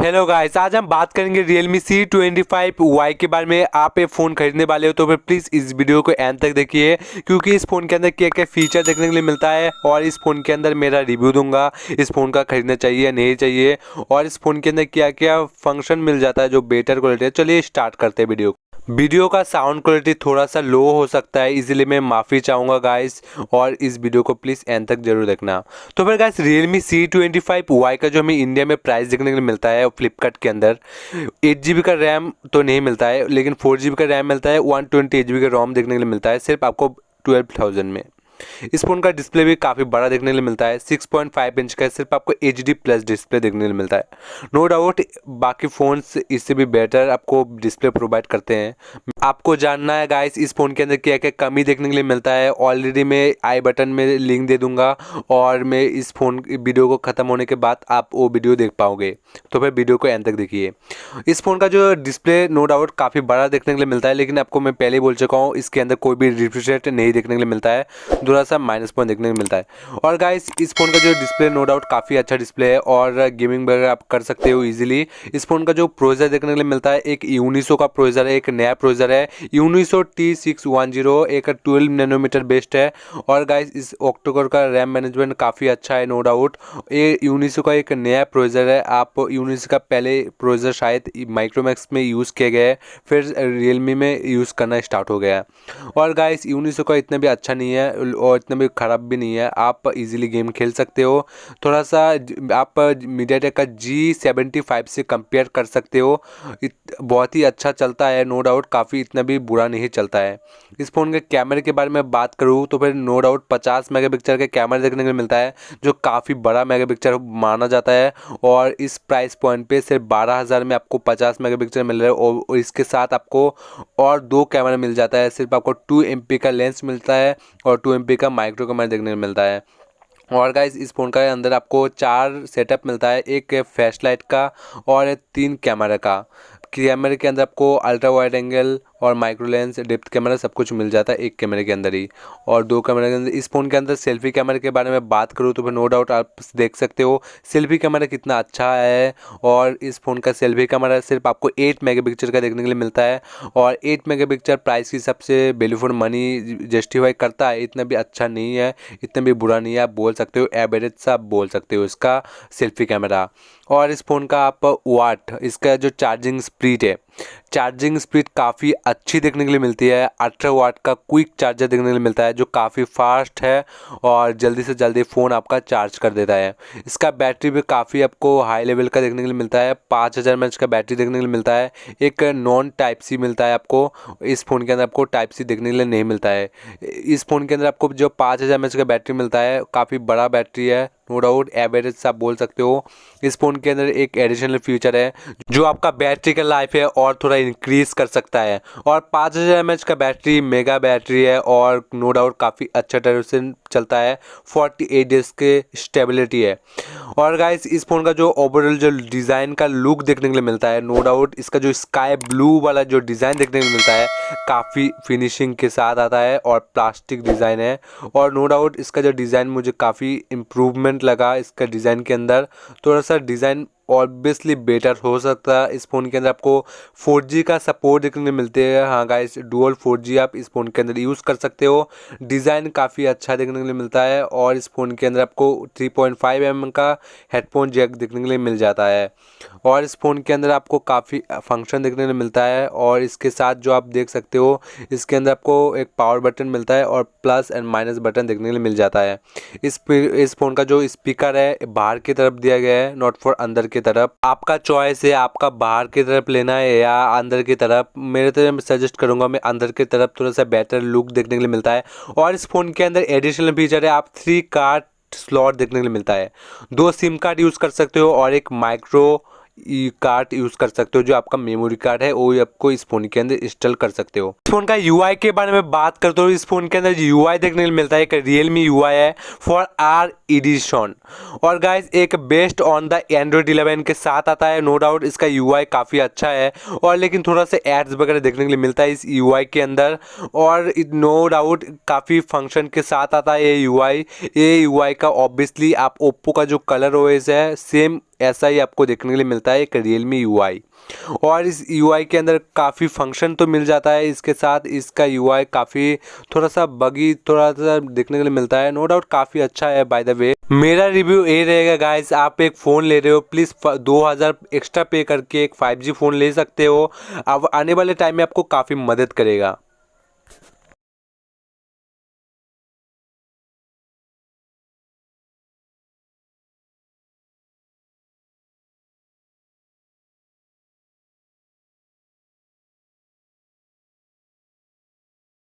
Hello guys, आज हम बात करेंगे Realme C25Y के बारे में। आप ये फ़ोन खरीदने वाले हो तो फिर प्लीज़ इस वीडियो को एंड तक देखिए, क्योंकि इस फ़ोन के अंदर क्या क्या फीचर देखने के लिए मिलता है और इस फ़ोन के अंदर मेरा रिव्यू दूंगा इस फ़ोन का खरीदना चाहिए या नहीं चाहिए, और इस फ़ोन के अंदर क्या क्या फंक्शन मिल जाता है जो बेटर क्वालिटी है। चलिए स्टार्ट करते हैं वीडियो का साउंड क्वालिटी थोड़ा सा लो हो सकता है, इसीलिए मैं माफ़ी चाहूँगा गाइस, और इस वीडियो को प्लीज़ एंड तक जरूर देखना। तो फिर गाइस, Realme C25Y का जो हमें इंडिया में प्राइस देखने के लिए मिलता है फ्लिपकार्ट के अंदर 8 GB का रैम तो नहीं मिलता है, लेकिन 4 GB का रैम मिलता है, 128 GB का रोम देखने के लिए मिलता है सिर्फ आपको 12,000 में। इस फोन का डिस्प्ले भी काफ़ी बड़ा देखने के लिए मिलता है, 6.5 इंच का, सिर्फ आपको HD प्लस डिस्प्ले देखने के लिए मिलता है। नो डाउट बाकी फ़ोन्स इससे भी बेटर आपको डिस्प्ले प्रोवाइड करते हैं। आपको जानना है गाइस इस फ़ोन के अंदर क्या क्या कमी देखने के लिए मिलता है, ऑलरेडी मैं आई बटन में लिंक दे दूंगा, और मैं इस फ़ोन वीडियो को ख़त्म होने के बाद आप वो वीडियो देख पाओगे, तो फिर वीडियो को एंड तक देखिए। इस फ़ोन का जो डिस्प्ले नो डाउट काफ़ी बड़ा देखने के लिए मिलता है, लेकिन आपको मैं पहले ही बोल चुका हूँ इसके अंदर कोई भी रिफ्रेश रेट नहीं देखने के लिए मिलता है, थोड़ा सा माइनस पॉइंट देखने को मिलता है। और गाइस इस फ़ोन का जो डिस्प्ले नो डाउट काफ़ी अच्छा डिस्प्ले है और गेमिंग वगैरह आप कर सकते हो इजीली। इस फ़ोन का जो प्रोसेसर देखने के लिए मिलता है एक यूनिसो का प्रोसेसर है, एक नया प्रोसेसर है यूनिसो T610, एक 12 नैनोमीटर बेस्ड है। और गाइस इस ऑक्टोकोर का रैम मैनेजमेंट काफ़ी अच्छा है नो डाउट। ये यूनिसो का एक नया प्रोसेसर है, आप यूनिसो का पहले प्रोसेसर शायद माइक्रोमैक्स में यूज़ किया गया है, फिर रियलमी में यूज़ करना स्टार्ट हो गया है। और गाइस यूनिसो का इतना भी अच्छा नहीं है और इतना भी ख़राब भी नहीं है, आप इजीली गेम खेल सकते हो। थोड़ा सा आप मीडियाटेक का G75 से कंपेयर कर सकते हो, बहुत ही अच्छा चलता है नो डाउट, काफ़ी इतना भी बुरा नहीं चलता है। इस फ़ोन के कैमरे के बारे में बात करूँ तो फिर नो डाउट 50 मेगापिक्सल के कैमरा देखने को मिलता है, जो काफ़ी बड़ा मेगापिक्सल माना जाता है। और इस प्राइस पॉइंट पे सिर्फ 12,000 में आपको 50 मेगापिक्सल मिल रहा है, और इसके साथ आपको और दो कैमरा मिल जाता है, सिर्फ आपको 2 MP का लेंस मिलता है और 2 MP का माइक्रो कैमरा देखने को मिलता है। और गाइस इस फ़ोन का अंदर आपको 4 सेटअप मिलता है, एक फ्लैश लाइट का और 3 कैमरा का। कैमरे के अंदर आपको अल्ट्रा वाइड एंगल और माइक्रो लेंस, डेप्थ कैमरा सब कुछ मिल जाता है एक कैमरे के अंदर ही, और दो कैमरे के अंदर। इस फ़ोन के अंदर सेल्फी कैमरे के बारे में बात करूँ तो फिर नो डाउट आप देख सकते हो सेल्फी कैमरा कितना अच्छा है। और इस फ़ोन का सेल्फी कैमरा सिर्फ आपको 8 मेगापिक्सल का देखने के लिए मिलता है, और 8 मेगापिक्सल प्राइस की सबसे वैल्यू फॉर मनी जस्टिफाई करता है, इतना भी अच्छा नहीं है, इतना भी बुरा नहीं है, आप बोल सकते हो एवरेज सा आप बोल सकते हो इसका सेल्फी कैमरा। और इस फ़ोन का आप इसका जो चार्जिंग स्पीड है, चार्जिंग स्पीड काफ़ी अच्छी देखने के लिए मिलती है। 18 वाट का क्विक चार्जर देखने के लिए मिलता है, जो काफ़ी फास्ट है और जल्दी से जल्दी फ़ोन आपका चार्ज कर देता है। इसका बैटरी भी काफ़ी आपको हाई लेवल का देखने के लिए मिलता है, 5000 mAh का बैटरी देखने के लिए मिलता है। एक नॉन टाइप सी मिलता है आपको, इस फ़ोन के अंदर आपको टाइप सी देखने के लिए नहीं मिलता है। इस फ़ोन के अंदर आपको जो 5000 mAh का बैटरी मिलता है, काफ़ी बड़ा बैटरी है, नो डाउट एवरेज से आप बोल सकते हो। इस फ़ोन के अंदर एक एडिशनल फीचर है जो आपका बैटरी का लाइफ है और थोड़ा इंक्रीज कर सकता है, और 5000 mAh का बैटरी मेगा बैटरी है और नो डाउट काफ़ी अच्छा तरह से चलता है, 48 डेज के स्टेबिलिटी है। और गाइस इस फ़ोन का जो ओवरऑल जो डिज़ाइन का लुक देखने के लिए मिलता है, नो डाउट इसका जो स्काई ब्लू वाला जो डिज़ाइन देखने को मिलता है काफ़ी फिनिशिंग के साथ आता है और प्लास्टिक डिज़ाइन है। और नो डाउट इसका जो डिज़ाइन मुझे काफ़ी इम्प्रूवमेंट लगा इसका डिज़ाइन के अंदर, थोड़ा सा डिज़ाइन ऑब्वियसली बेटर हो सकता है। इस फ़ोन के अंदर आपको 4G का सपोर्ट देखने को मिलते हैं, हाँ गाइस डुअल 4G आप इस फ़ोन के अंदर यूज़ कर सकते हो। डिज़ाइन काफ़ी अच्छा देखने के लिए मिलता है, और इस फ़ोन के अंदर आपको 3.5 mm का हेडफोन जैक देखने के लिए मिल जाता है। और इस फ़ोन के अंदर आपको काफ़ी फंक्शन देखने को मिलता है, और इसके साथ जो आप देख सकते हो इसके अंदर आपको एक पावर बटन मिलता है और प्लस एंड माइनस बटन देखने के लिए मिल जाता है। इस फ़ोन का जो स्पीकर है बाहर की तरफ दिया गया है, नॉट फॉर अंदर की तरफ, आपका चॉइस है आपका बाहर की तरफ लेना है या अंदर की तरफ। मेरे तरफ मैं सजेस्ट करूंगा मैं अंदर की तरफ, थोड़ा सा बेटर लुक देखने के लिए मिलता है। और इस फ़ोन के अंदर एडिशनल फीचर है, आप 3 कार्ड स्लॉट देखने के लिए मिलता है, 2 सिम कार्ड यूज़ कर सकते हो और एक माइक्रो कार्ड यूज़ कर सकते हो, जो आपका मेमोरी कार्ड है वो आपको इस फ़ोन के अंदर इंस्टॉल कर सकते हो। इस फ़ोन का UI के बारे में बात करते हो, इस फ़ोन के अंदर UI देखने को मिलता है, एक Realme UI है फॉर R एडिशन, और गाइस एक बेस्ड ऑन द Android 11 के साथ आता है। नो डाउट इसका UI काफ़ी अच्छा है, और लेकिन थोड़ा सा एड्स वगैरह देखने के लिए मिलता है इस UI के अंदर, और नो डाउट काफ़ी फंक्शन के साथ आता है ये UI का ऑब्वियसली आप ओप्पो का जो कलर OS है सेम ऐसा ही आपको देखने के लिए मिलता है एक Realme UI। और इस UI के अंदर काफ़ी फंक्शन तो मिल जाता है, इसके साथ इसका UI काफ़ी थोड़ा सा बगी थोड़ा सा देखने के लिए मिलता है। नो डाउट काफ़ी अच्छा है बाय द वे। मेरा रिव्यू ये रहेगा गाइस, आप एक फ़ोन ले रहे हो प्लीज़ 2000 एक्स्ट्रा पे करके एक 5G फ़ोन ले सकते हो। अब आने वाले टाइम में आपको काफ़ी मदद करेगा।